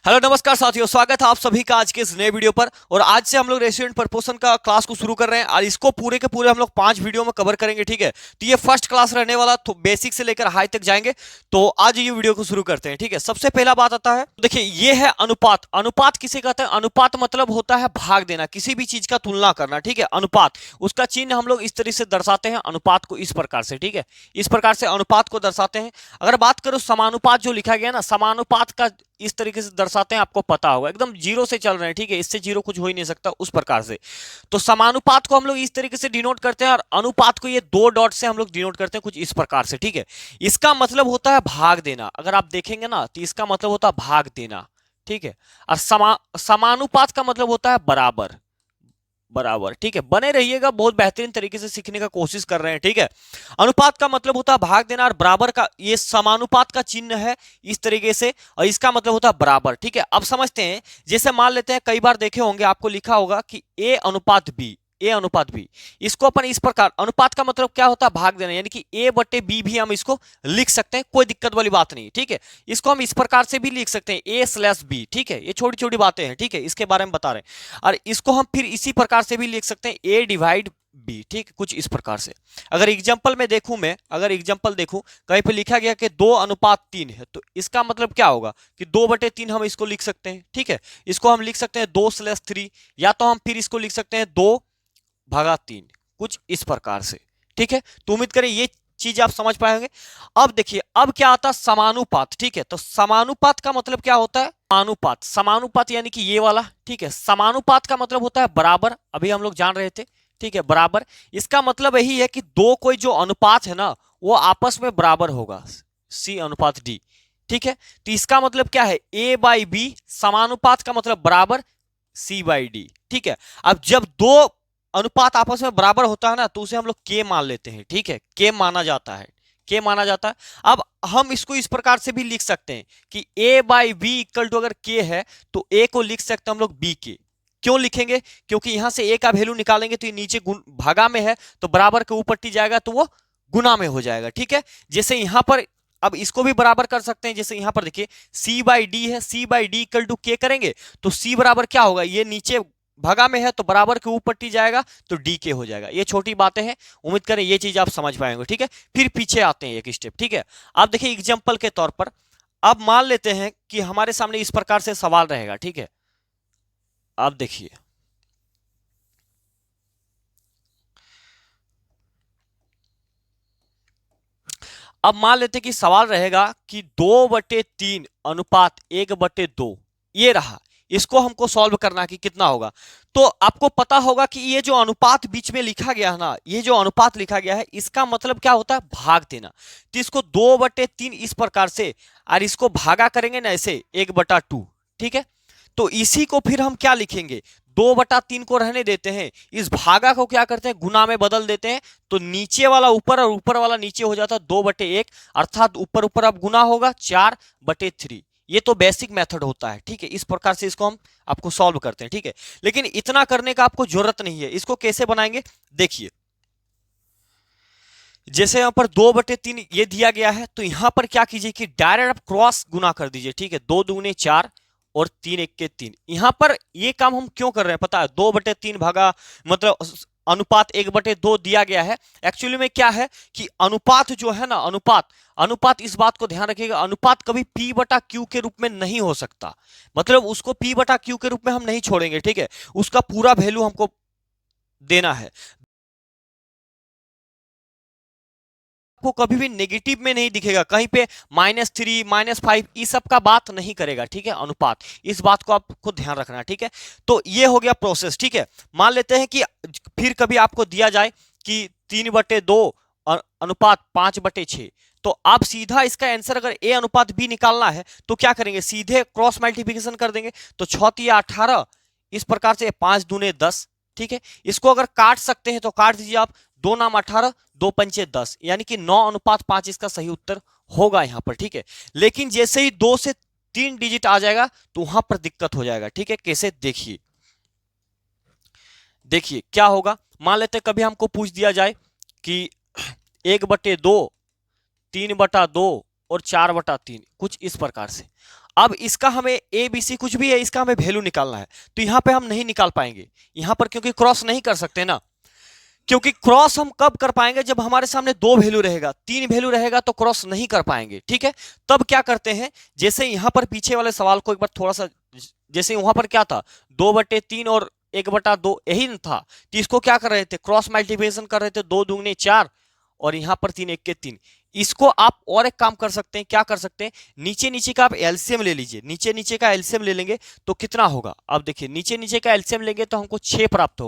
Hello नमस्कार साथियों, स्वागत है आप सभी का आज के इस नए वीडियो पर। और आज से हम लोग रेसिडेंट प्रपोर्शन का क्लास को शुरू कर रहे हैं और इसको पूरे के पूरे हम लोग 5 वीडियो में कवर करेंगे। ठीक है, तो ये फर्स्ट क्लास रहने वाला, तो बेसिक से लेकर हाई तक जाएंगे। तो आज ये वीडियो को शुरू करते हैं। ठीक है, सबसे पहला बात आता है, देखिए ये है अनुपात। अनुपात किसे कहते हैं? अनुपात मतलब होता है भाग देना, किसी भी चीज का तुलना करना। ठीक है, अनुपात, उसका चिन्ह हम लोग इस तरह से दर्शाते हैं अनुपात को, इस प्रकार से। ठीक है, इस प्रकार से अनुपात को दर्शाते हैं। अगर बात करो समानुपात जो लिखा गया ना, समानुपात का इस तरीके से दर्शाते हैं, आपको पता होगा, एकदम जीरो से चल रहे हैं। ठीक है, इससे जीरो कुछ हो ही नहीं सकता, उस प्रकार से। तो समानुपात को हम लोग इस तरीके से डिनोट करते हैं और अनुपात को ये 2 डॉट से हम लोग डिनोट करते हैं कुछ इस प्रकार से। ठीक है, इसका मतलब होता है भाग देना। अगर आप देखेंगे ना तो इसका मतलब होता है भाग देना। ठीक है, और समानुपात का मतलब होता है बराबर। बराबर, ठीक है, बने रहिएगा, बहुत बेहतरीन तरीके से सीखने का कोशिश कर रहे हैं। ठीक है, अनुपात का मतलब होता है भाग देना और बराबर का ये समानुपात का चिन्ह है इस तरीके से, और इसका मतलब होता है बराबर। ठीक है, अब समझते हैं। जैसे मान लेते हैं, कई बार देखे होंगे, आपको लिखा होगा कि ए अनुपात बी, ए अनुपात बी। इसको अपन इस प्रकार, अनुपात का मतलब क्या होता है? भाग देना, यानी कि ए बटे बी भी हम इसको लिख सकते हैं, कोई दिक्कत वाली बात नहीं। ठीक है, इसको हम इस प्रकार से भी लिख सकते हैं, ए स्लैश बी। ठीक है, ये छोटी छोटी बातें हैं। ठीक है, इसके बारे में बता रहे हैं। और इसको हम फिर इसी प्रकार से भी लिख सकते हैं, ए डिवाइड बी। ठीक, कुछ इस प्रकार से। अगर एग्जांपल में देखूं, मैं अगर एग्जांपल देखूं, कहीं पे लिखा गया कि 2 अनुपात 3 है, तो इसका मतलब क्या होगा कि 2 बटे 3 हम इसको लिख सकते हैं। ठीक है, इसको हम लिख सकते हैं 2 स्लैश 3, या तो हम फिर इसको लिख सकते हैं 2 भागा 3, कुछ इस प्रकार से। ठीक है, तो उम्मीद करें ये चीज आप समझ पाएंगे। अब देखिए, अब क्या आता है? समानुपात। ठीक है, तो समानुपात का मतलब क्या होता है? समानुपात, समानुपात यानी कि ये वाला। ठीक है, समानुपात का मतलब होता है बराबर, अभी हम लोग जान रहे थे। ठीक है, बराबर, इसका मतलब यही है कि दो कोई जो अनुपात है ना, वो आपस में बराबर होगा, सी अनुपात डी। ठीक है, तो इसका मतलब क्या है? ए बाई बी, समानुपात का मतलब बराबर सी बाई डी। ठीक है, अब जब दो अनुपात आपस में बराबर होता है ना, तो उसे हम लोग के मान लेते हैं। ठीक है, के माना जाता है, के माना जाता है। अब हम इसको इस प्रकार से भी लिख सकते हैं कि ए बाई बी इक्वल टू, अगर के है तो ए को लिख सकते हैं हम लोग बी के। क्यों लिखेंगे? क्योंकि यहां से ए का वैल्यू निकालेंगे तो ये नीचे भागा में है, तो बराबर के ऊपर टी जाएगा तो वो गुना में हो जाएगा। ठीक है, जैसे यहां पर अब इसको भी बराबर कर सकते हैं। जैसे यहां पर देखिए सी बाई डी है, सी बाई डी इक्वल टू के करेंगे तो सी बराबर क्या होगा? ये नीचे भागा में है तो बराबर के ऊपर टी जाएगा तो डी के हो जाएगा। ये छोटी बातें हैं, उम्मीद करें ये चीज आप समझ पाएंगे। ठीक है, फिर पीछे आते हैं एक स्टेप। ठीक है, आप देखिए एग्जांपल के तौर पर, अब मान लेते हैं कि हमारे सामने इस प्रकार से सवाल रहेगा। ठीक है, आप देखिए, अब मान लेते हैं कि सवाल रहेगा कि 2/3 अनुपात 1/2 ये रहा। इसको हमको सॉल्व करना है कि कितना होगा। तो आपको पता होगा कि ये जो अनुपात बीच में लिखा गया है ना, ये जो अनुपात लिखा गया है, इसका मतलब क्या होता है? भाग देना। तो इसको 2/3 इस प्रकार से, और इसको भागा करेंगे ना ऐसे 1/2। ठीक है, तो इसी को फिर हम क्या लिखेंगे? 2/3 को रहने देते हैं, इस भागा को क्या करते हैं? गुना में बदल देते हैं, तो नीचे वाला ऊपर और ऊपर वाला नीचे हो जाता है 2/1, अर्थात ऊपर ऊपर अब गुना होगा 4/3। ये तो बेसिक मेथड होता है। ठीक है, इस प्रकार से इसको हम आपको सॉल्व करते हैं। ठीक है, लेकिन इतना करने का आपको जरूरत नहीं है। इसको कैसे बनाएंगे देखिए, जैसे यहां पर 2/3 ये दिया गया है, तो यहां पर क्या कीजिए कि डायरेक्ट आप क्रॉस गुना कर दीजिए। ठीक है, 2 दूने 4 और 3 एक के 3। यहां पर ये काम हम क्यों कर रहे हैं पता है? 2/3 भागा मतलब अनुपात 1/2 दिया गया है। एक्चुअली में क्या है कि अनुपात जो है ना, अनुपात, अनुपात इस बात को ध्यान रखिएगा, अनुपात कभी P बटा Q के रूप में नहीं हो सकता। मतलब उसको P बटा Q के रूप में हम नहीं छोड़ेंगे। ठीक है, उसका पूरा वैल्यू हमको देना है। को कभी भी नेगेटिव में नहीं दिखेगा, कहीं पे -3 -5 इस सब का बात नहीं करेगा। ठीक है, अनुपात, इस बात को आपको ध्यान रखना है। ठीक है, तो ये हो गया प्रोसेस। ठीक है, मान लेते हैं कि फिर कभी आपको दिया जाए कि 3/2 अनुपात 5/6, तो आप सीधा इसका आंसर अगर ए अनुपात बी निकालना है तो क्या करेंगे? सीधे क्रॉस मल्टीप्लिकेशन कर देंगे, तो 6 या 18 इस प्रकार से, 5 दूने 10। ठीक है, इसको अगर काट सकते हैं तो काट दीजिए आप, 2 नाम 18, 2 पंचे 10, यानी कि 9:5 इसका सही उत्तर होगा यहां पर। ठीक है, लेकिन जैसे ही 2 से 3 डिजिट आ जाएगा तो वहां पर दिक्कत हो जाएगा। ठीक है, कैसे देखिए, देखिए क्या होगा। मान लेते कभी हमको पूछ दिया जाए कि 1/2, 3/2 और 4/3, कुछ इस प्रकार से। अब इसका हमें ए बी सी कुछ भी है, इसका हमें वैल्यू निकालना है, तो यहां पे हम नहीं निकाल पाएंगे यहां पर, क्योंकि क्रॉस नहीं कर सकते ना। क्योंकि क्रॉस हम कब कर पाएंगे, जब हमारे सामने दो वैल्यू रहेगा, तीन वैल्यू रहेगा तो क्रॉस नहीं कर पाएंगे, ठीक है। तब क्या करते हैं, जैसे यहां पर पीछे वाले सवाल को एक बार थोड़ा सा, जैसे वहां पर क्या था 2/3 और 1/2 यही न था, तो इसको क्या कर रहे थे, क्रॉस मल्टीप्लिकेशन कर रहे थे, 2 दूगने 4 और यहां पर 3 1 के 3। इसको आप और एक काम कर सकते हैं, क्या कर सकते हैं, नीचे नीचे का आप एलसीएम ले लीजिए, नीचे नीचे का एलसीएम ले लेंगे तो कितना होगा। अब देखिए नीचे नीचे का एलसीएम लेंगे तो हमको 6 प्राप्त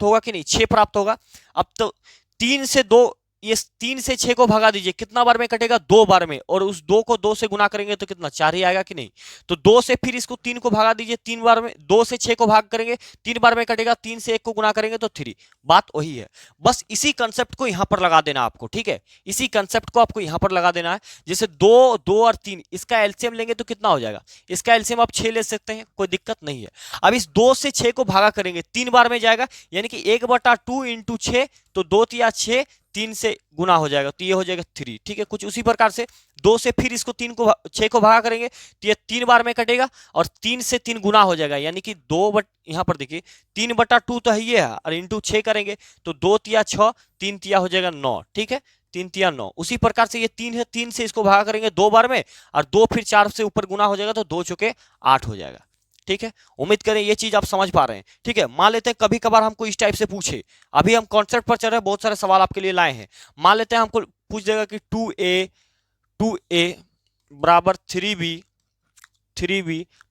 होगा कि नहीं, 6 प्राप्त होगा। अब तो 3 से 2, ये 3 से 6 को भगा दीजिए, कितना बार में कटेगा, 2 बार में, और उस 2 को 2 से गुना करेंगे तो कितना 4 ही आएगा कि नहीं। तो 2 से फिर इसको 3 को भगा दीजिए 3 बार में, 2 से 6 को भाग करेंगे 3 बार में कटेगा, 3 से 1 को गुना करेंगे तो 3। बात वही है, बस इसी कंसेप्ट को यहां पर लगा देना आपको, ठीक है। इसी कंसेप्ट को आपको यहां पर लगा देना है। जैसे 2 2 और 3, इसका एलसीएम लेंगे तो कितना हो जाएगा, इसका एलसीएम आप 6 ले सकते हैं, कोई दिक्कत नहीं है। अब इस 2 से 6 को भागा करेंगे 3 बार में जाएगा, यानी कि 1/2 इंटू 6, तो 2 तिया 6, 3 से गुना हो जाएगा तो ये हो जाएगा 3, ठीक है। कुछ उसी प्रकार से 2 से फिर इसको 6 को भागा करेंगे तो ये 3 बार में कटेगा और 3 से 3 गुना हो जाएगा, यानी कि 2 यहां पर देखिए 3/2 तो है ये है, और इंटू 6 करेंगे तो 2 तिया 6, 3 तिया हो जाएगा 9, ठीक है, 3 तिया 9। उसी प्रकार से ये 3 है, 3 से इसको भागा करेंगे 2 बार में, और 2 फिर 4 से ऊपर गुना हो जाएगा तो 2 चौके 8 हो जाएगा, ठीक है। उम्मीद करें ये चीज आप समझ पा रहे हैं, ठीक है। मान लेते हैं कभी कभार हमको इस टाइप से पूछे, अभी हम कॉन्सेप्ट पर चल रहे हैं, बहुत सारे सवाल आपके लिए लाए हैं। मान लेते हैं हमको पूछ देगा कि 2a बराबर 3b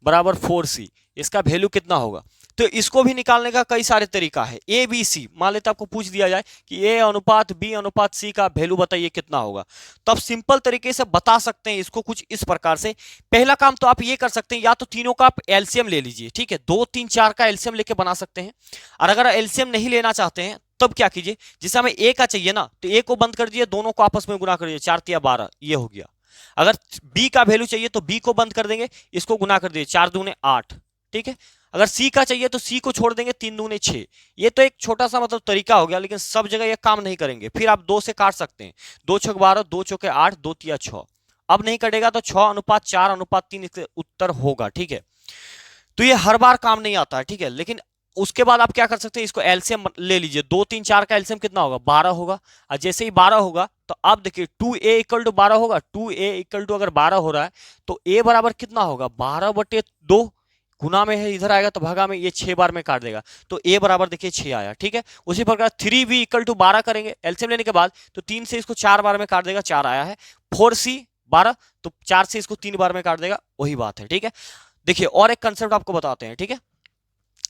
बराबर 4c, इसका वैल्यू कितना होगा। तो इसको भी निकालने का कई सारे तरीका है। ए बी सी, मान लेते आपको पूछ दिया जाए कि ए अनुपात बी अनुपात सी का वैल्यू बताइए कितना होगा, तो आप सिंपल तरीके से बता सकते हैं इसको कुछ इस प्रकार से। पहला काम तो आप ये कर सकते हैं, या तो तीनों का आप एलसीएम ले लीजिए, ठीक है, 2 3 4 का एलसीएम लेके बना सकते हैं। और अगर एलसीएम नहीं लेना चाहते हैं तब क्या कीजिए, जैसे हमें ए का चाहिए ना, तो ए को बंद कर दीजिए, दोनों को आपस में गुना कर दीजिए, 4 तिया 12, ये हो गया। अगर बी का वैल्यू चाहिए तो बी को बंद कर देंगे, इसको गुना कर दीजिए, 4 दूने 8, ठीक है। अगर सी का चाहिए तो सी को छोड़ देंगे, 3 दूने 6। ये तो एक छोटा सा मतलब तरीका हो गया, लेकिन सब जगह ये काम नहीं करेंगे। फिर आप 2 से काट सकते हैं, 2 छक 12, 2 चौके 8, 2 तिया 6। अब नहीं कटेगा तो 6:4:3 इसका उत्तर होगा, ठीक है। तो ये हर बार काम नहीं आता है, ठीक है। लेकिन उसके बाद आप क्या कर सकते हैं, इसको एलसीएम ले लीजिए, 2 3 4 का एलसीएम कितना होगा, 12 होगा। और जैसे ही 12 होगा तो अब देखिए 2a = 12 होगा, 2a = अगर 12 हो रहा है तो a बराबर कितना होगा, 12/2, गुना में है इधर आएगा तो भागा में, ये 6 बार में काट देगा तो a बराबर देखिए 6 आया, ठीक है। उसी प्रकार 3b = 12 करेंगे एलसीएम लेने के बाद, तो 3 से इसको 4 बार में काट देगा, 4 आया है। 4c 12, तो 4 से इसको 3 बार में काट देगा, वही बात है, ठीक है। देखिए और एक कंसेप्ट आपको बताते हैं, ठीक है।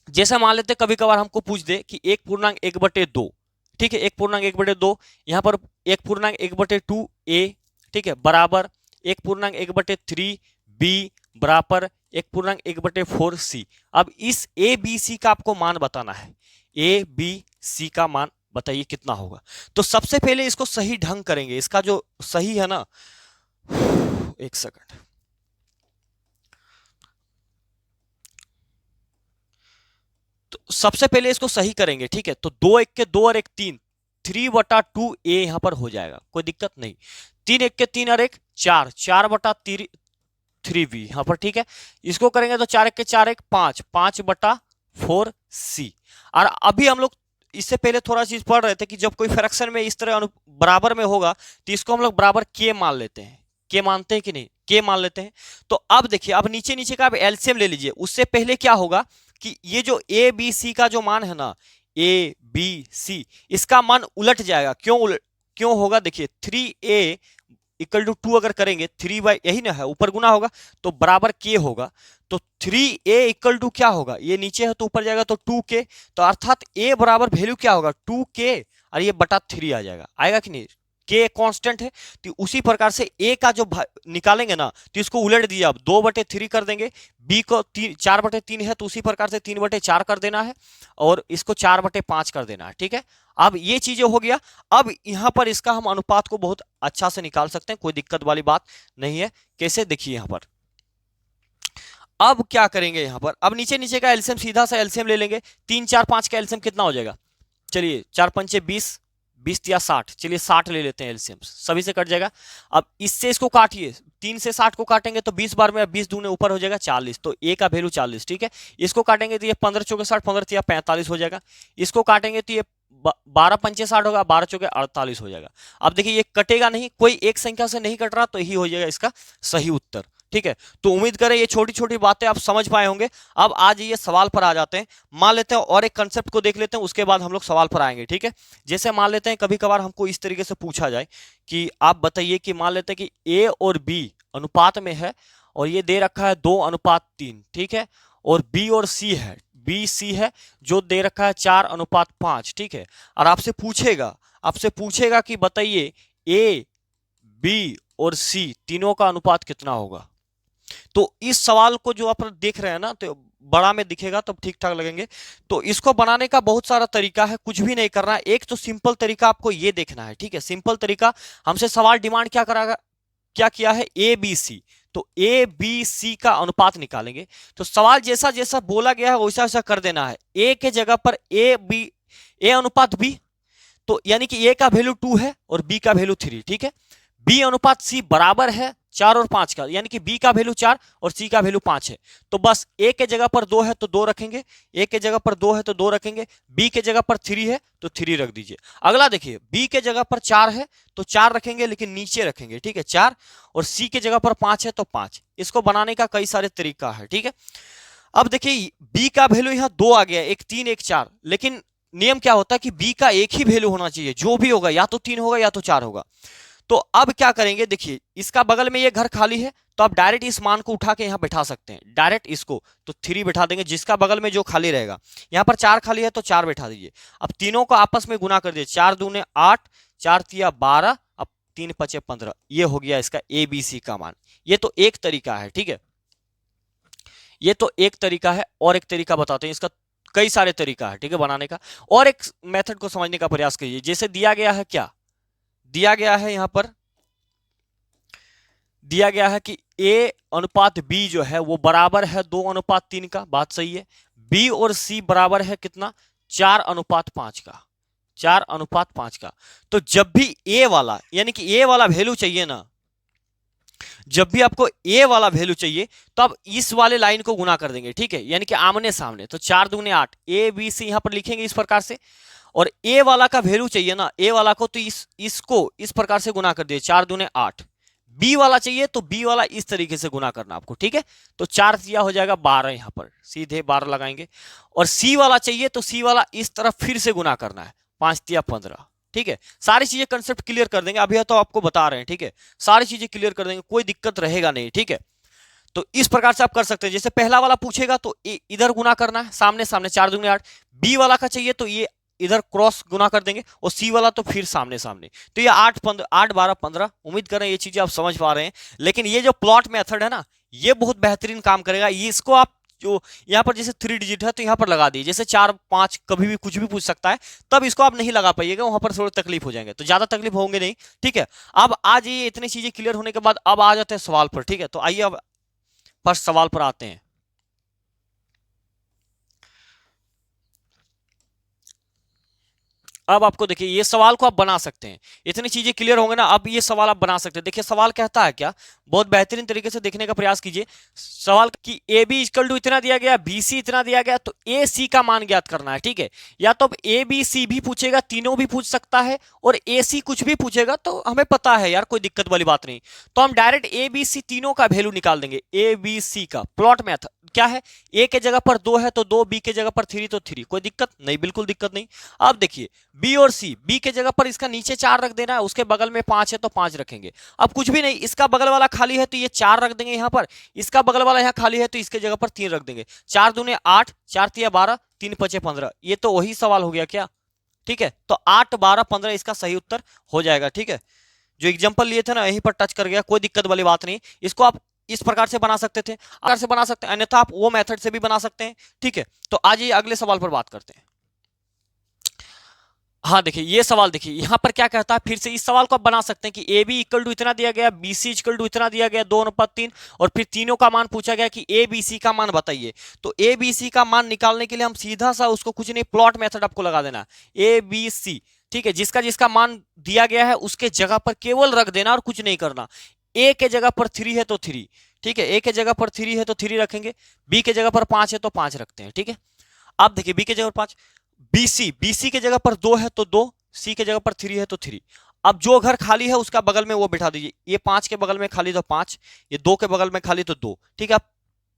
जैसे मान लेते कभी कभार हमको पूछ दे कि 1/1/2, ठीक है, 1/1/2, यहां पर 1/1/2a, ठीक है, बराबर 1/1/3b बराबर 1/1/4c। अब इस ए बी सी का आपको मान बताना है, ए बी सी का मान बताइए कितना होगा। तो सबसे पहले इसको सही ढंग करेंगे, इसका जो सही है ना, एक सेकंड, तो सबसे पहले इसको सही करेंगे, ठीक है। तो 2 1 के 2 और 1 3, 3/2 a यहां पर हो जाएगा, कोई दिक्कत नहीं। 3 1 के 3 और 1 4, 4/3b यहां पर, ठीक है। इसको करेंगे तो 4 1 के 4 1 5, 5/4c। और अभी हम लोग इससे पहले थोड़ा चीज पढ़ रहे थे कि जब कोई फ्रैक्शन में इस तरह बराबर में होगा तो इसको हम लोग बराबर के मान लेते हैं, के मानते हैं कि नहीं, के मान लेते हैं। तो अब देखिए, अब नीचे नीचे का आप एलसीएम ले लीजिए। उससे पहले क्या होगा कि ये जो ए बी सी का जो मान है ना, ए बी सी, इसका मान उलट जाएगा। क्यों होगा, देखिए 3a = 2 अगर करेंगे, 3 यही ना है, ऊपर गुना होगा तो बराबर के होगा। तो 3a = क्या होगा, ये नीचे है तो ऊपर जाएगा तो 2k, तो अर्थात a बराबर वैल्यू क्या होगा, 2k, और ये बटा 3 आ जाएगा, आएगा कि नहीं। के कांस्टेंट है, तो उसी प्रकार से ए का जो निकालेंगे ना, तो इसको उलट दिया, अब 2/3 कर देंगे, बी को 4/3 है तो उसी प्रकार से 3/4 कर देना है, और इसको 4/5 कर देना है, ठीक है। अब ये चीजें हो गया। अब यहां पर इसका हम अनुपात को बहुत अच्छा से निकाल सकते हैं, कोई दिक्कत वाली बात नहीं है। कैसे, देखिए यहां पर अब क्या करेंगे, यहां पर अब नीचे नीचे का एलसीएम, सीधा सा एलसीएम ले लेंगे। 3 4 5 का एलसीएम कितना हो जाएगा, चलिए 4 पंचे 20, 20 या 60, चलिए 60 ले लेते हैं एलसीएम, सभी से कट जाएगा। अब इससे इसको काटिए, 3 से 60 को काटेंगे तो 20 बार में 20 दूने ऊपर हो जाएगा 40, तो ए का वैल्यू 40, ठीक है। इसको काटेंगे तो ये 15 चौके 60, 15 या 45 हो जाएगा। इसको काटेंगे तो ये 12 पंचे 60 होगा, 12 चौके 48 हो जाएगा। अब देखिए ये कटेगा नहीं, कोई एक संख्या से नहीं कट रहा, तो यही हो जाएगा इसका सही उत्तर, ठीक है। तो उम्मीद करें ये छोटी छोटी बातें आप समझ पाए होंगे। अब आज ये सवाल पर आ जाते हैं। मान लेते हैं और एक कंसेप्ट को देख लेते हैं, उसके बाद हम लोग सवाल पर आएंगे, ठीक है। जैसे मान लेते हैं कभी कभार हमको इस तरीके से पूछा जाए कि आप बताइए कि मान लेते हैं कि ए और बी अनुपात में है और ये दे रखा है 2:3, ठीक है। और बी और सी है, बी सी है जो दे रखा है 4:5, ठीक है। और आपसे पूछेगा कि बताइए ए बी और सी तीनों का अनुपात कितना होगा। तो इस सवाल को जो आप देख रहे हैं ना, तो बड़ा में दिखेगा तब ठीक ठाक लगेंगे। तो इसको बनाने का बहुत सारा तरीका है, कुछ भी नहीं करना है। एक तो सिंपल तरीका आपको ये देखना है, ठीक है। सिंपल तरीका, हमसे सवाल डिमांड क्या किया है, ए बी सी, तो ए बी सी का अनुपात निकालेंगे। तो सवाल जैसा जैसा बोला गया है वैसा वैसा कर देना है। ए के जगह पर ए अनुपात बी, तो यानी कि ए का वैल्यू 2 है और बी का वैल्यू 3, ठीक है। बी अनुपात सी बराबर है 4 और 5 का, यानी कि बी का वैल्यू 4 और सी का वैल्यू 5 है। तो बस ए के जगह पर 2 है तो 2 रखेंगे, ए के जगह पर 2 है तो 2 रखेंगे, बी के जगह पर 3 है तो 3 रख दीजिए। अगला देखिए, बी के जगह पर 4 है तो 4 रखेंगे, लेकिन नीचे रखेंगे, ठीक है, 4। और सी के जगह पर 5 है तो 5। इसको बनाने का कई सारे तरीका है, ठीक है। अब देखिए बी का वैल्यू यहाँ 2 आ गया, एक 3 एक 4, लेकिन नियम क्या होता है कि बी का एक ही वैल्यू होना चाहिए, जो भी होगा या तो 3 होगा या तो 4 होगा। तो अब क्या करेंगे, देखिए इसका बगल में ये घर खाली है तो आप डायरेक्ट इस मान को उठा के यहां बैठा सकते हैं, डायरेक्ट इसको तो 3 बैठा देंगे, जिसका बगल में जो खाली रहेगा। यहां पर 4 खाली है तो 4 बैठा दीजिए। अब तीनों को आपस में गुना कर दीजिए, 4 दूने 8, 4 तिया 12, अब 3 पचे 15। ये हो गया इसका ए बी सी का मान। ये तो एक तरीका है, ठीक है, ये तो एक तरीका है। और एक तरीका बताते हैं, इसका कई सारे तरीका है, ठीक है, बनाने का। और एक मेथड को समझने का प्रयास कीजिए। जैसे दिया गया है, क्या दिया गया है, यहां पर दिया गया है कि ए अनुपात बी जो है वो बराबर है 2:3 का, बात सही है। बी और सी बराबर है कितना, 4:5 का, 4:5 का। तो जब भी ए वाला, यानी कि ए वाला वैल्यू चाहिए ना, जब भी आपको ए वाला वैल्यू चाहिए तो आप इस वाले लाइन को गुना कर देंगे, ठीक है, यानी कि आमने सामने। तो 4 दूने 8, ए बी सी यहां पर लिखेंगे इस प्रकार से। और ए वाला का वैल्यू चाहिए ना, ए वाला को, तो इसको इस प्रकार से गुना कर दिए, 4 दूने 8। बी वाला चाहिए तो बी वाला इस तरीके से गुना करना आपको, ठीक है। तो 4 दिया हो जाएगा 12, यहां पर सीधे 12 लगाएंगे। और सी वाला चाहिए तो सी वाला इस तरफ फिर से गुना करना है, 5 दिया 15, ठीक है। सारी चीजें कंसेप्ट क्लियर कर देंगे, अभी तो आपको बता रहे हैं, ठीक है। सारी चीजें क्लियर कर देंगे, कोई दिक्कत रहेगा नहीं, ठीक है। तो इस प्रकार से आप कर सकते हैं। जैसे पहला वाला पूछेगा तो इधर गुना करना है, सामने सामने, 4 दूनी 8। बी वाला का चाहिए तो ये इधर क्रॉस गुना कर देंगे, और सी वाला तो फिर सामने सामने। तो ये 8 12 15। उम्मीद करें ये चीजें आप समझ पा रहे हैं। लेकिन ये जो प्लॉट मेथड है ना, ये बहुत बेहतरीन काम करेगा। ये इसको आप जो यहाँ पर जैसे 3 डिजिट है तो यहाँ पर लगा दीजिए, जैसे 4 5 कभी भी कुछ भी पूछ सकता है, तब इसको आप नहीं लगा पाइएगा, वहां पर थोड़ी तकलीफ हो जाएंगे, तो ज्यादा तकलीफ होंगे नहीं, ठीक है। अब आज ये इतनी चीजें क्लियर होने के बाद अब आ जाते हैं सवाल पर, ठीक है। तो आइए अब फर्स्ट सवाल पर आते हैं। अब आपको देखिए ये सवाल को आप बना सकते हैं, इतनी चीजें क्लियर होंगे ना, अब ये सवाल आप बना सकते हैं। देखिए सवाल कहता है क्या, बहुत बेहतरीन तरीके से देखने का प्रयास कीजिए। सवाल कि ए बी इक्वल टू इतना दिया गया, बी सी इतना दिया गया, तो ए सी का मान ज्ञात करना है, ठीक है। या तो अब ए बी सी भी पूछेगा, तीनों भी पूछ सकता है, और ए सी कुछ भी पूछेगा, तो हमें पता है यार, कोई दिक्कत वाली बात नहीं। तो हम डायरेक्ट ए बी सी तीनों का वैल्यू निकाल देंगे। ए बी सी का प्लॉट मेथड क्या है, ए के जगह पर 2 है तो 2, बी के जगह पर 3 तो 3, कोई दिक्कत नहीं, बिल्कुल दिक्कत नहीं। अब देखिए बी और सी, बी के जगह पर इसका नीचे 4 रख देना है, उसके बगल में 5 है तो 5 रखेंगे। अब कुछ भी नहीं, इसका बगल वाला खाली है तो ये 4 रख देंगे यहां पर, इसका बगल वाला यहाँ खाली है तो इसके जगह पर 3 रख देंगे। 4 दूने 8, 4 तिया 12, 3 पचे 15। ये तो वही सवाल हो गया क्या, ठीक है। तो 8 12 15 इसका सही उत्तर हो जाएगा, ठीक है। जो एग्जाम्पल लिए थे ना, यहीं पर टच कर गया, कोई दिक्कत वाली बात नहीं। इसको आप इस प्रकार से बना सकते थे, प्रकार से बना सकते हैं, अन्यथा आप वो मेथड से भी बना सकते हैं, ठीक है। तो आज ये अगले सवाल पर बात करते हैं। हाँ देखिए ये सवाल, देखिए यहां पर क्या कहता है, फिर से इस सवाल को आप बना सकते हैं कि ए बी इक्वल टू इतना दिया गया, बी सी इक्वल टू इतना दिया गया, 2:3, और फिर तीनों का मान पूछा गया कि ए बी सी का मान बताइए। तो ए बी सी का मान निकालने के लिए हम सीधा सा उसको कुछ नहीं, प्लॉट मेथड आपको लगा देना, ए बी सी ठीक है, जिसका जिसका मान दिया गया है उसके जगह पर केवल रख देना और कुछ नहीं करना। ए के जगह पर 3 है तो 3, ठीक है, ए के जगह पर 3 है तो 3 रखेंगे, बी के जगह पर 5 है तो 5 रखते हैं, ठीक है। अब देखिए बी के जगह पर 5, बीसी के जगह पर 2 है तो 2, सी के जगह पर 3 है तो 3। अब जो घर खाली है उसका बगल में वो बिठा दीजिए, ये 5 के बगल में खाली तो 5, ये 2 के बगल में खाली तो 2, ठीक है। आप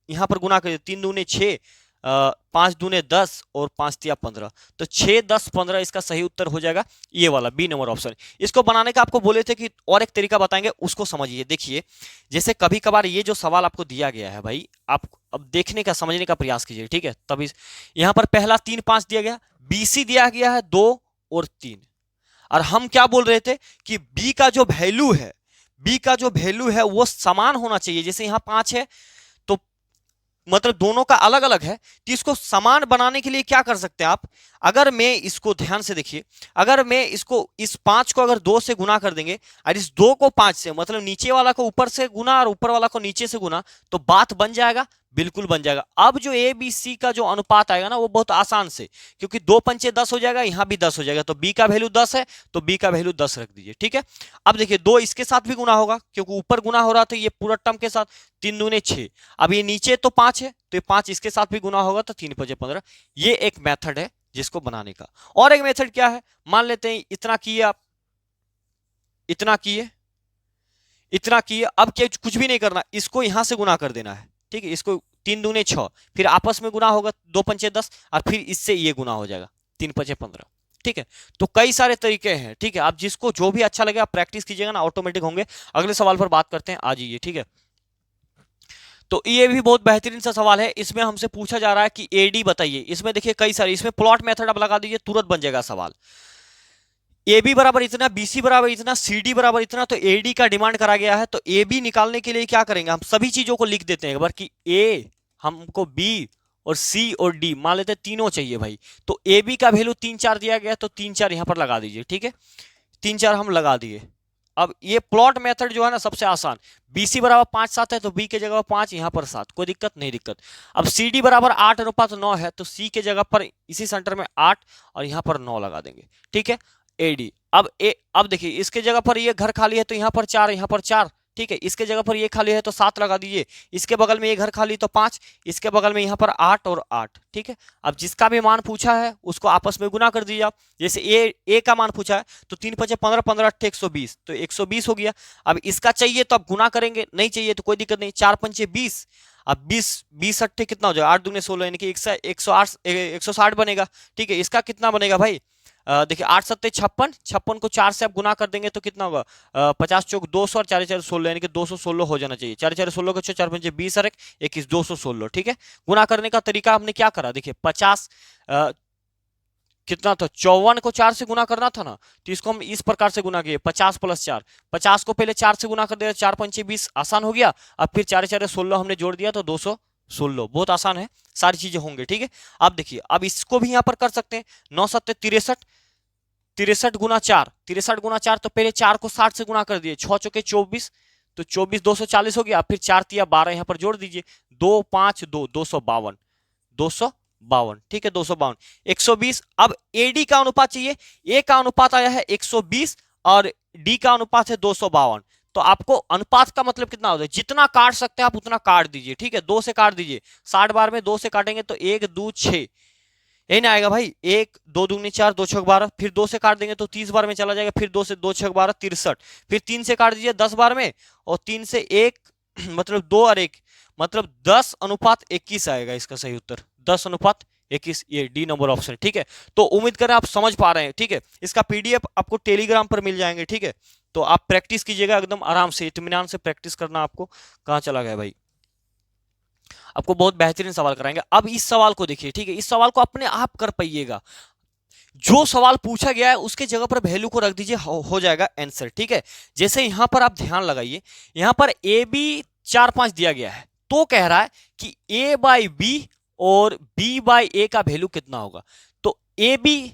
यहां पर गुना करिए, 3 दूने 6, 5 दूने 10 और 5 तिया 15, तो 6 10 15 इसका सही उत्तर हो जाएगा ये वाला बी नंबर ऑप्शन। इसको बनाने का आपको बोले थे कि और एक तरीका बताएंगे, उसको समझिए। देखिए जैसे कभी कभार ये जो सवाल आपको दिया गया है भाई, आप अब देखने का समझने का प्रयास कीजिए, ठीक है। तभी यहां पर पहला 3 5 दिया गया, बीसी दिया गया है 2 और 3, और हम क्या बोल रहे थे कि बी का जो वैल्यू है, बी का जो वैल्यू है वो समान होना चाहिए। जैसे यहां 5 है तो मतलब दोनों का अलग अलग है, तो इसको समान बनाने के लिए क्या कर सकते हैं आप, अगर मैं इसको ध्यान से देखिए, अगर मैं इसको इस 5 को अगर 2 से गुना कर देंगे और इस 2 को 5 से, मतलब नीचे वाला को ऊपर से गुना और ऊपर वाला को नीचे से गुना, तो बात बन जाएगा, बिल्कुल बन जाएगा। अब जो ए बी सी का जो अनुपात आएगा ना वो बहुत आसान से, क्योंकि 2 पंचे 10 हो जाएगा, यहां भी 10 हो जाएगा, तो बी का वैल्यू 10 है तो बी का वैल्यू 10 रख दीजिए, ठीक है। अब देखिए 2 इसके साथ भी गुना होगा, क्योंकि ऊपर गुना हो रहा था ये पूरा टर्म के साथ, 3 दूने 6, अब ये नीचे तो 5 है तो ये 5 इसके साथ भी गुना होगा, तो 3 5 15। ये एक मेथड है जिसको बनाने का। और एक मेथड क्या है, मान लेते हैं इतना किए आप, इतना किए, इतना किए, अब क्या कुछ भी नहीं करना, इसको यहां से गुना कर देना है, ठीक है। इसको 3 दूने 6, फिर आपस में गुना होगा, 2 पंचे 10, और फिर इससे ये गुना हो जाएगा, 3 पंचे 15, ठीक है। तो कई सारे तरीके हैं, ठीक है। आप जिसको जो भी अच्छा लगे आप प्रैक्टिस कीजिएगा ना, ऑटोमेटिक होंगे। अगले सवाल पर बात करते हैं, आ जाइए, ठीक है। तो ये भी बहुत बेहतरीन सा सवाल है, इसमें हमसे पूछा जा रहा है कि एडी बताइए। इसमें देखिए कई सारे, इसमें प्लॉट मेथड आप लगा दीजिए, तुरंत बन जाएगा सवाल। ए बी बराबर इतना, बी सी बराबर इतना, सी डी बराबर इतना, तो ए डी का डिमांड करा गया है। तो ए बी निकालने के लिए क्या करेंगे, हम सभी चीजों को लिख देते हैं एक बार कि ए हमको बी और सी और डी मान लेते हैं, तीनों चाहिए भाई। तो ए बी का वैल्यू 3 4 दिया गया, तो 3 4 यहां पर लगा दीजिए, ठीक है। 3 4 हम लगा दिए। अब ये प्लॉट मेथड जो है ना सबसे आसान, बीसी बराबर 5 7 है तो बी के जगह 5, यहां पर 7, कोई दिक्कत नहीं, दिक्कत। अब सी डी बराबर 8 अनुपात 9 है, तो सी के जगह पर इसी सेंटर में 8 और यहां पर 9 लगा देंगे, ठीक है। एडी, अब देखिए इसके जगह पर ये घर खाली है तो यहां पर 4, यहां पर 4, ठीक है। इसके जगह पर ये खाली है तो 7 लगा दीजिए, इसके बगल में ये घर खाली तो 5, इसके बगल में यहां पर 8 और 8, ठीक है। अब जिसका भी मान पूछा है उसको आपस में गुना कर दीजिए आप। जैसे ए का मान पूछा है तो 3 5 15 15 8 120, तो 120 हो गया। अब इसका चाहिए तो आप गुना करेंगे, नहीं चाहिए तो कोई दिक्कत नहीं, 4 पंचे 20, अब 20 20 अट्ठे कितना हो जाएगा, 8 दूने 16, यानी कि 108 160 बनेगा, ठीक है। इसका कितना बनेगा भाई, देखिए 8 सत्ते 56, 56 को 4 से आप गुना कर देंगे तो कितना होगा, 50 चौक 200 और 4 4 16, यानी कि 216 हो जाना चाहिए। 4 4 16 को 4 पंजे 20 और 21 216, ठीक है। गुना करने का तरीका हमने क्या करा, देखिए 50 कितना था, 54 को 4 से गुना करना था ना, तो इसको हम इस प्रकार से गुना किए, 50 + 4, 50 को पहले 4 से गुना कर दिया, 4 पंचे 20, आसान हो गया। अब फिर 4 4 16 हमने जोड़ दिया तो 216, बहुत आसान है, सारी चीजें होंगे, ठीक है। अब देखिए अब इसको भी यहां पर कर सकते हैं, 9 7 63, 63 गुना 4, 63 गुना 4, तो पहले 4 को 60 से गुना कर दिए, 6 चौके 24, तो 24 240 हो गया। फिर 4 तिया 12 यहां पर जोड़ दीजिए, 2 5 2 252, 252, ठीक है, 252 120। अब एडी का अनुपात चाहिए, ए का अनुपात आया है 120 और डी का अनुपात है 252, तो आपको अनुपात का मतलब कितना होता है, जितना काट सकते हैं आप उतना काट दीजिए, ठीक है। 2 से काट दीजिए, 60 बार में 2 से काटेंगे तो 1 2 6, यही ना आएगा भाई, 1 2 दूनी 4 2 6 12, फिर 2 से काट देंगे तो 30 बार में चला जाएगा, फिर 2 से 2 6 12 63, फिर 3 से काट दीजिए 10 बार में, और 3 से 1 मतलब 2 और 1 मतलब 10 अनुपात 21 आएगा इसका सही उत्तर, 10 अनुपात 21, ये डी नंबर ऑप्शन, ठीक है। तो उम्मीद करें आप समझ पा रहे हैं, ठीक है। इसका पीडीएफ आपको टेलीग्राम पर मिल जाएंगे, ठीक है। तो आप प्रैक्टिस कीजिएगा एकदम आराम से, इत्मीनान से प्रैक्टिस करना। आपको कहां चला गया भाई, आपको बहुत बेहतरीन सवाल कराएंगे। अब इस सवाल को देखिए, ठीक है, इस सवाल को अपने आप कर पाइएगा, जो सवाल पूछा गया है उसके जगह पर वैल्यू को रख दीजिए, हो जाएगा आंसर, ठीक है। जैसे यहां पर आप ध्यान लगाइए, यहां पर ए बी 4 5 दिया गया है, तो कह रहा है कि ए बाई बी और बी बाई ए का वैल्यू कितना होगा। तो ए बी,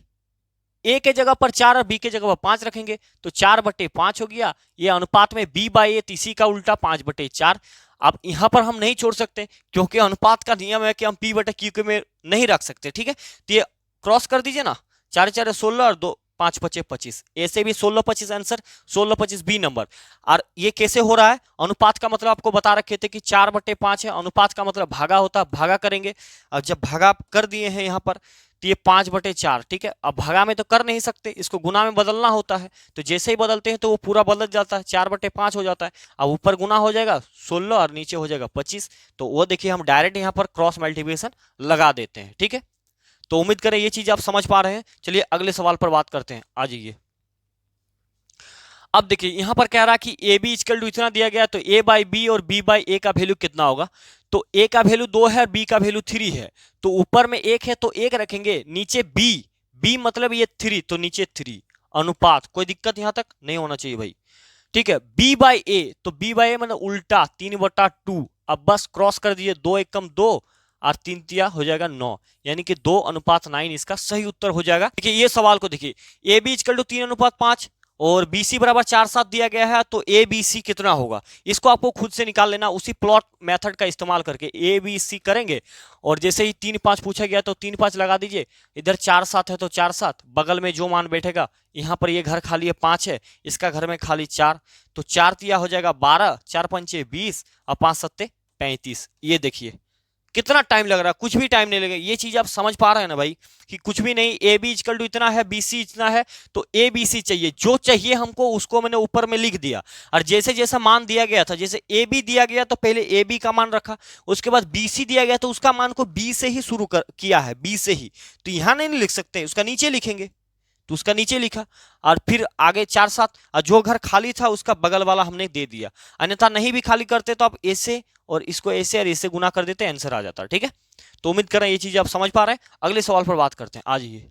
ए के जगह पर 4 और बी के जगह पर 5 रखेंगे, तो 4/5 हो गया, ये अनुपात में बी बाई ए, इसी का उल्टा 5/4। अब यहां पर हम नहीं छोड़ सकते क्योंकि अनुपात का नियम है कि हम P/Q में नहीं रख सकते, ठीक है। तो ये क्रॉस कर दीजिए ना, 4 4 16 और 2 5 बचे 25, ऐसे भी 16 25 आंसर, 16 25 बी नंबर। और ये कैसे हो रहा है, अनुपात का मतलब आपको बता रखे थे कि 4/5 है, अनुपात का मतलब भागा होता है, भागा करेंगे। अब जब भागा कर दिए हैं यहाँ पर तो ये 5/4, ठीक है। अब भागा में तो कर नहीं सकते, इसको गुना में बदलना होता है, तो जैसे ही बदलते हैं तो वो पूरा बदल जाता है, 4/5 हो जाता है। अब ऊपर गुना हो जाएगा 16 और नीचे हो जाएगा 25, तो वो देखिए हम डायरेक्ट यहाँ पर क्रॉस मल्टीप्लिकेशन लगा देते हैं, ठीक है। तो उम्मीद करें ये चीज आप समझ पा रहे हैं। चलिए अगले सवाल पर बात करते हैं, आ जाइए। अब देखिए यहां पर कह रहा है कि ए बी इक्वल टू इतना दिया गया, तो ए बाई बी और बी बाई ए का वैल्यू कितना होगा। तो ए का वैल्यू 2 है और बी का वैल्यू 3 है, तो ऊपर में 1 है तो 1 रखेंगे, नीचे बी, बी मतलब ये 3 तो नीचे 3, अनुपात कोई दिक्कत यहां तक नहीं होना चाहिए भाई, ठीक है। बी बाई ए, तो बी बाई ए मतलब उल्टा 3/2, अब बस क्रॉस कर दीजिए, 2 एकम 2 और 3 तिया हो जाएगा 9, यानी कि 2:9 इसका सही उत्तर हो जाएगा। देखिए ये सवाल को देखिए, ए बी इक्वल टू 3:5 और BC बराबर 4/7 दिया गया है, तो ABC कितना होगा, इसको आपको खुद से निकाल लेना उसी प्लॉट मेथड का इस्तेमाल करके। ABC करेंगे और जैसे ही 3/5 पूछा गया तो 3/5 लगा दीजिए, इधर 4/7 है तो 4/7, बगल में जो मान बैठेगा, यहाँ पर ये घर खाली है 5 है, इसका घर में खाली 4, तो 4 तिया हो जाएगा 12, 4×5 20 और 5×7 35। ये देखिए कितना टाइम लग रहा है, कुछ भी टाइम नहीं लगेगा। ये चीज आप समझ पा रहे हैं ना भाई, कि कुछ भी नहीं, ए बी इक्वल टू इतना है, BC इतना है, तो ABC चाहिए, जो चाहिए हमको उसको मैंने ऊपर में लिख दिया। और जैसे जैसा मान दिया गया था, जैसे AB दिया गया तो पहले AB का मान रखा, उसके बाद BC दिया गया तो उसका मान को B से ही शुरू किया है, B से ही, तो यहां नहीं लिख सकते, उसका नीचे लिखेंगे, तो उसका नीचे लिखा, और फिर आगे 4/7, और जो घर खाली था उसका बगल वाला हमने दे दिया। अन्यथा नहीं भी खाली करते तो आप ऐसे और इसको ऐसे और ऐसे गुना कर देते, आंसर आ जाता, ठीक है। तो उम्मीद कर रहे हैं ये चीज आप समझ पा रहे हैं। अगले सवाल पर बात करते हैं, आ जाइए।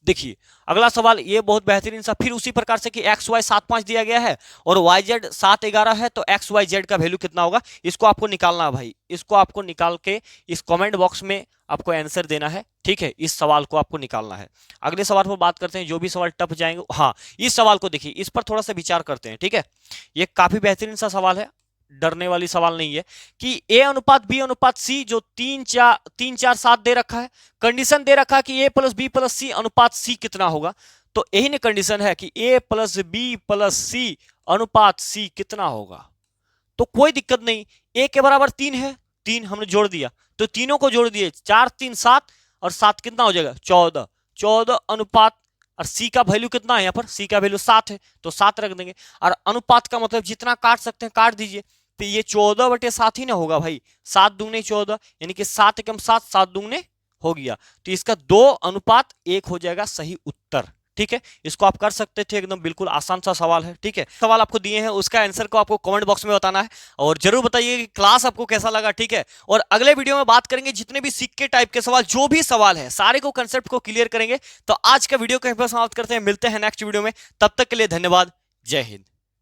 देखिए अगला सवाल ये बहुत बेहतरीन सा, फिर उसी प्रकार से कि एक्स वाई 7 5 दिया गया है और वाई जेड 7 11 है, तो एक्स वाई जेड का वैल्यू कितना होगा, इसको आपको निकालना है भाई। इसको आपको निकाल के इस कमेंट बॉक्स में आपको आंसर देना है, ठीक है। इस सवाल को आपको निकालना है। अगले सवाल पर बात करते हैं, जो भी सवाल टफ जाएंगे, हाँ इस सवाल को देखिए, इस पर थोड़ा सा विचार करते हैं, ठीक है। ये काफी बेहतरीन सा सवाल है, डरने वाली सवाल नहीं है। कि A/B/C जो 3 4 7 दे रखा है, कंडीशन दे रखा है कि A+B+C अनुपात C कितना होगा। तो यही ने कंडीशन है कि A+B+C अनुपात C कितना होगा। तो कोई दिक्कत नहीं, A के बराबर 3 है, 3 हमने जोड़ दिया, तो तीनों को जोड़ दिए, 4 3 7 और 7 कितना हो जाएगा 14, 14 अनुपात, और C का वैल्यू कितना है, यहाँ पर C का वैल्यू 7 है तो 7 रख देंगे। और अनुपात का मतलब जितना काट सकते हैं काट दीजिए, तो ये 14/7 ही ना होगा भाई, 7 दूने 14, यानी कि 7 एकम 7, 7 दूने हो गया, तो इसका 2:1 हो जाएगा सही उत्तर, ठीक है। इसको आप कर सकते थे, एकदम बिल्कुल आसान सा सवाल है, ठीक है। सवाल आपको दिए हैं, उसका आंसर को आपको कमेंट बॉक्स में बताना है, और जरूर बताइए कि क्लास आपको कैसा लगा, ठीक है। और अगले वीडियो में बात करेंगे जितने भी सिक्के टाइप के सवाल, जो भी सवाल है सारे को कंसेप्ट को क्लियर करेंगे। तो आज का वीडियो कहीं पर समाप्त करते हैं, मिलते हैं नेक्स्ट वीडियो में, तब तक के लिए धन्यवाद, जय हिंद।